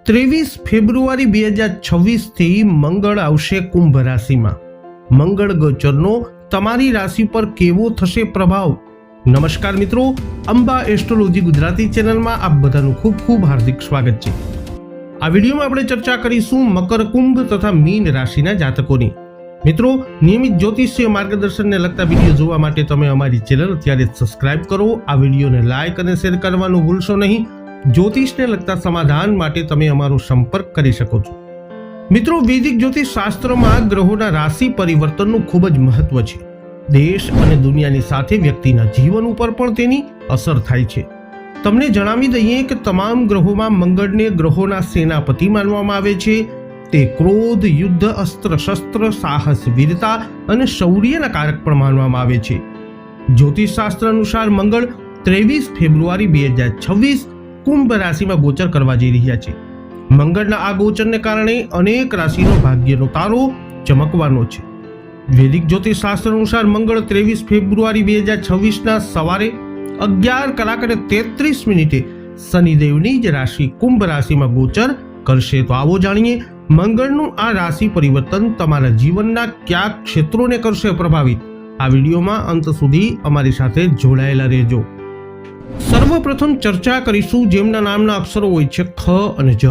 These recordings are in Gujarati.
23 ફેબ્રુઆરી 2026 થી મંગળ આવશે કુંભ રાશિમાં। મંગળ ગોચરનો તમારી રાશિ પર કેવો થશે પ્રભાવ? નમસ્કાર મિત્રો, અંબા એસ્ટ્રોલોજી ગુજરાતી ચેનલમાં આપ બધાનું ખૂબ ખૂબ હાર્દિક સ્વાગત છે। આ વિડીયોમાં આપણે ચર્ચા કરીશું મકર, કુંભ તથા મીન રાશિના જાતકોની। મિત્રો, નિયમિત જ્યોતિષીય માર્ગદર્શનને લગતા વિડીયો જોવા માટે તમે અમારી ચેનલ અત્યારે સબસ્ક્રાઇબ કરો। આ વિડીયોને લાઇક અને શેર કરવાનું ભૂલશો નહીં। જ્યોતિષને લગતા સમાધાન માટે તમે અમારો સંપર્ક કરી શકો છો। મિત્રો, વૈદિક જ્યોતિષ શાસ્ત્રમાં ગ્રહોના રાશિ પરિવર્તનનું ખૂબ જ મહત્વ છે। દેશ અને દુનિયાની સાથે વ્યક્તિના જીવન ઉપર પણ તેની અસર થાય છે। તમને જણાવી દઈએ કે તમામ ગ્રહોમાં મંગળને ગ્રહોના સેનાપતિ માનવામાં આવે છે। તે ક્રોધ, યુદ્ધ, અસ્ત્ર શસ્ત્ર, સાહસ, વીરતા અને શૌર્યના કારક પણ માનવામાં આવે છે। જ્યોતિષ શાસ્ત્ર અનુસાર મંગળ 23 ફેબ્રુઆરી 2026 કુંભ રાશિમાં ગોચર કરવા જઈ રહ્યા છે। મંગળના આ ગોચરને કારણે અનેક રાશિનો ભાગ્યનો તારો ચમકવાનો છે। વૈદિક જ્યોતિષ શાસ્ત્ર અનુસાર મંગળ 23 ફેબ્રુઆરી 2026ના સવારે 11:33 શનિદેવની જ રાશિ કુંભ રાશિમાં ગોચર કરશે। તો આવો જાણીએ મંગળનું આ રાશિ પરિવર્તન તમારા જીવનના કયા ક્ષેત્રોને કરશે પ્રભાવિત। આ વિડીયોમાં અંત સુધી અમારી સાથે જોડાયેલા રહેજો। સર્વપ્રથમ ચર્ચા કરીશું જેમના નામના અક્ષરો હોય છે ખ અને જ,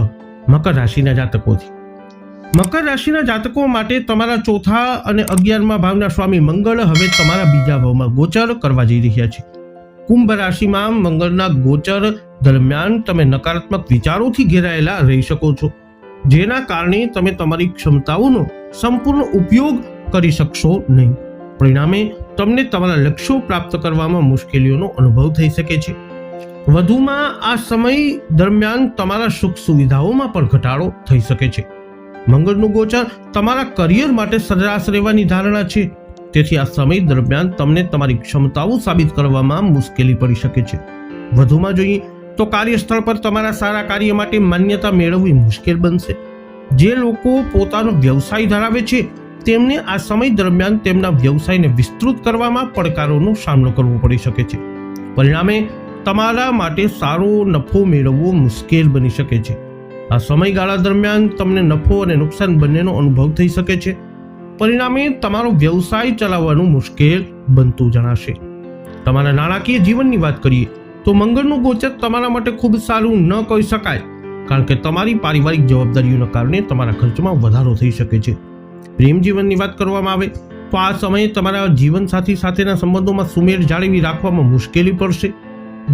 મકર રાશિના જાતકોથી। મકર રાશિના જાતકો માટે તમારા ચોથા અને 11મા ભાવના સ્વામી મંગળ હવે તમારા બીજા ભાવમાં ગોચર કરવા જઈ રહ્યા છે। કુંભ રાશિમાં મંગળના ગોચર દરમિયાન તમે નકારાત્મક વિચારોથી ઘેરાયેલા રહી શકો છો, જેના કારણે તમે તમારી ક્ષમતાઓનો સંપૂર્ણ ઉપયોગ કરી શકશો નહીં। પરિણામે તમને તમારા લક્ષ્યો પ્રાપ્ત કરવામાં મુશ્કેલીઓનો અનુભવ થઈ શકે છે। વધુમાં આ સમય દરમિયાન તમારા સુખ સુવિધાઓમાં પણ ઘટાડો થઈ શકે છે। મંગળનું ગોચર તમારા કરિયર માટે સરેરાશ રહેવાની ધારણા છે, તેથી આ સમય દરમિયાન તમને તમારી ક્ષમતાઓ સાબિત કરવામાં મુશ્કેલી પડી શકે છે। વધુમાં જોઈએ તો કાર્યસ્થળ પર તમારા સારા કાર્ય માટે માન્યતા મેળવવી મુશ્કેલ બનશે। જે લોકો પોતાનો વ્યવસાય ધરાવે છે તેમને આ સમય દરમિયાન તેમના વ્યવસાયને વિસ્તૃત કરવામાં પડકારોનો સામનો કરવો પડી શકે છે। પરિણામે તમારા માટે સારો નફો મેળવવો મુશ્કેલ બની શકે છે। આ સમયગાળા દરમિયાન તમને નફો અને નુકસાન બંનેનો અનુભવ થઈ શકે છે। પરિણામે તમારો વ્યવસાય ચલાવવાનું મુશ્કેલ બનતું જણાશે। તમારા નાણાકીય જીવનની વાત કરીએ તો મંગળનું ગોચર તમારા માટે ખૂબ સારું ન કહી શકાય, કારણ કે તમારી પારિવારિક જવાબદારીઓના કારણે તમારા ખર્ચમાં વધારો થઈ શકે છે। પ્રેમ જીવનની વાત કરવામાં આવે તો આ સમયે તમારા જીવનસાથી સાથેના સંબંધોમાં સુમેળ જાળવી રાખવામાં મુશ્કેલી પડશે,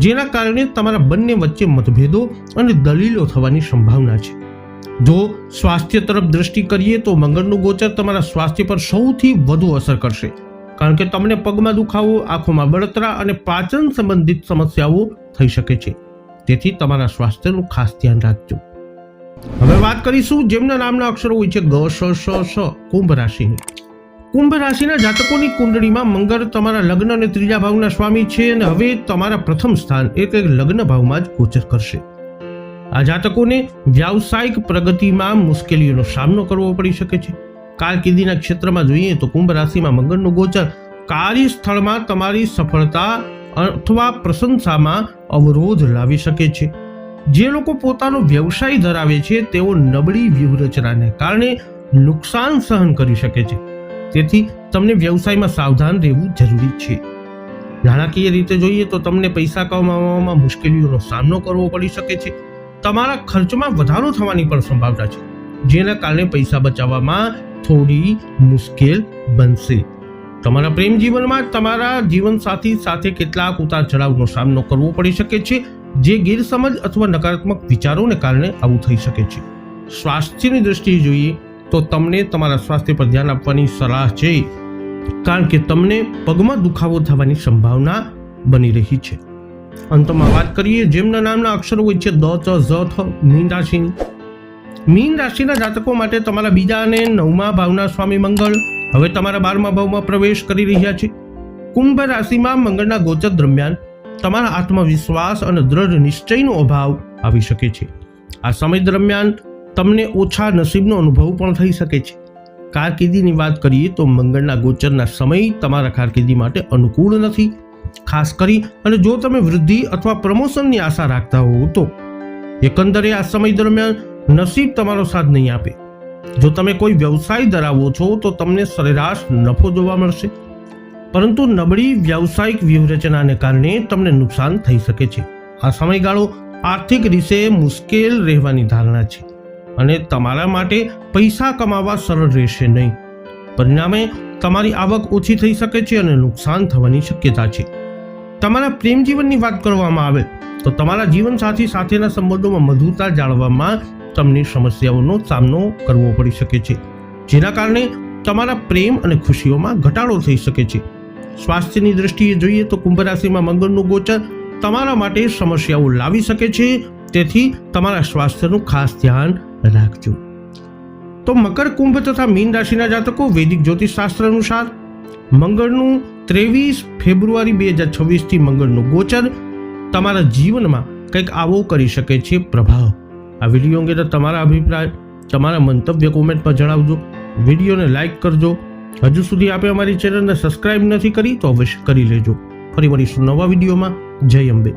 જેના કારણે તમારા બંને વચ્ચે મતભેદો અને દલીલો થવાની સંભાવના છે। જો સ્વાસ્થ્ય તરફ દ્રષ્ટિ કરીએ તો મંગળનું ગોચર તમારા સ્વાસ્થ્ય પર સૌથી વધુ અસર કરશે, કારણ કે તમને પગમાં દુખાવો, આંખોમાં બળતરા અને પાચન સંબંધિત સમસ્યાઓ થઈ શકે છે। તેથી તમારા સ્વાસ્થ્યનું ખાસ ધ્યાન રાખજો। હવે વાત કરીશું જેમના નામના અક્ષરો હોય છે ગ, શ, શ, શ, કુંભ રાશિની। કુંભ રાશિના જાતકોની કુંડળીમાં મંગળ તમારા લગ્ન અને ત્રીજા ભાવના સ્વામી છે અને હવે તમારા પ્રથમ સ્થાન એટલે લગ્ન ભાવમાં જ ગોચર કરશે। આ જાતકોને વ્યાવસાયિક પ્રગતિમાં મુશ્કેલીઓનો સામનો કરવો પડી શકે છે। કારકિર્દીના ક્ષેત્રમાં જોઈએ તો કુંભ રાશિમાં મંગળનું ગોચર કાર્યસ્થળમાં તમારી સફળતા અથવા પ્રશંસામાં અવરોધ લાવી શકે છે। જે લોકો પોતાનો વ્યવસાય ધરાવે છે તેઓ નબળી વ્યૂહરચનાને કારણે નુકસાન સહન કરી શકે છે, તેથી તમને વ્યવસાયમાં સાવધાન રહેવું જરૂરી છે। નાણાકીય રીતે જોઈએ તો તમને પૈસા કમાવામાં મુશ્કેલીઓનો સામનો કરવો પડી શકે છે। તમારા ખર્ચમાં વધારો થવાની પણ સંભાવના છે, જેના કારણે પૈસા બચાવવામાં થોડી મુશ્કેલ બનશે। તમારા પ્રેમ જીવનમાં તમારા જીવનસાથી સાથે કેટલાક ઉતાર ચઢાવનો સામનો કરવો પડી શકે છે, જે ગેરસમજ અથવા નકારાત્મક વિચારોને કારણે આવું થઈ શકે છે। સ્વાસ્થ્યની દ્રષ્ટિએ જોઈએ તો તમને તમારા સ્વાસ્થ્ય પર ધ્યાન આપવાની સલાહ છે, કારણ કે તમને પગમાં દુખાવો થવાની સંભાવના બની રહી છે। અંતમાં વાત કરીએ જેમના નામના અક્ષરો હોય છે દ, ચ, ઝ, થ, મીન રાશિની। મીન રાશિના જાતકો માટે તમારા બીજા અને 9મા ભાવના સ્વામી મંગળ હવે તમારા 12મા ભાવમાં પ્રવેશ કરી રહ્યા છે। કુંભ રાશિમાં મંગળના ગોચર દરમિયાન તમારા આત્મવિશ્વાસ અને દ્રઢ નિશ્ચયનો અભાવ આવી શકે છે। આ સમય દરમિયાન તમને ઓછા નસીબનો અનુભવ પણ થઈ શકે છે। કારકિર્દીની વાત કરીએ તો મંગળના ગોચરના સમય તમારા કારકિર્દી માટે અનુકૂળ નથી, ખાસ કરી અને જો તમે વૃદ્ધિ અથવા પ્રમોશનની આશા રાખતા હો તો। એકંદરે આ સમય દરમિયાન નસીબ તમારો સાથ નહીં આપે. જો તમે કોઈ વ્યવસાય ધરાવો છો તો તમને સરેરાશ નફો જોવા મળશે, પરંતુ નબળી વ્યવસાયિક વ્યૂહરચનાને કારણે તમને નુકસાન થઈ શકે છે. આ સમયગાળો આર્થિક રીતે મુશ્કેલ રહેવાની ધારણા છે અને તમારા માટે પૈસા કમાવા સરળ રહેશે નહીં. પરિણામે તમારી આવક ઓછી થઈ શકે છે અને નુકસાન થવાની શક્યતા છે. તમારા પ્રેમ જીવનની વાત કરવામાં આવે તો તમારા જીવનસાથી સાથેના સંબંધોમાં મધુરતા જાળવવામાં તમને સમસ્યાઓનો સામનો કરવો પડી શકે છે, જેના કારણે તમારા પ્રેમ અને ખુશીઓમાં ઘટાડો થઈ શકે છે. સ્વાસ્થ્યની દ્રષ્ટિએ જોઈએ તો કુંભ રાશિમાં મંગળનું ગોચર તમારા માટે સમસ્યાઓ લાવી શકે છે, તેથી તમારા સ્વાસ્થ્યનું ખાસ ધ્યાન રાખજો. તો મકર, કુંભ તથા મીન રાશિના જાતકો વૈદિક જ્યોતિષ શાસ્ત્ર અનુસાર મંગળનું 23 ફેબ્રુઆરી 2026 થી મંગળનું ગોચર તમારા જીવનમાં કંઈક આવો કરી શકે છે પ્રભાવ. આ વિડીયો અંગે તમારા અભિપ્રાય, તમારા મંતવ્ય કોમેન્ટમાં જણાવજો. વિડીયોને લાઈક કરજો. હજુ સુધી આપે અમારી ચેનલને સબસ્ક્રાઇબ નથી કરી તો અવશ્ય કરી લેજો. ફરી મળીશું નવા વિડીયોમાં. જય અંબે.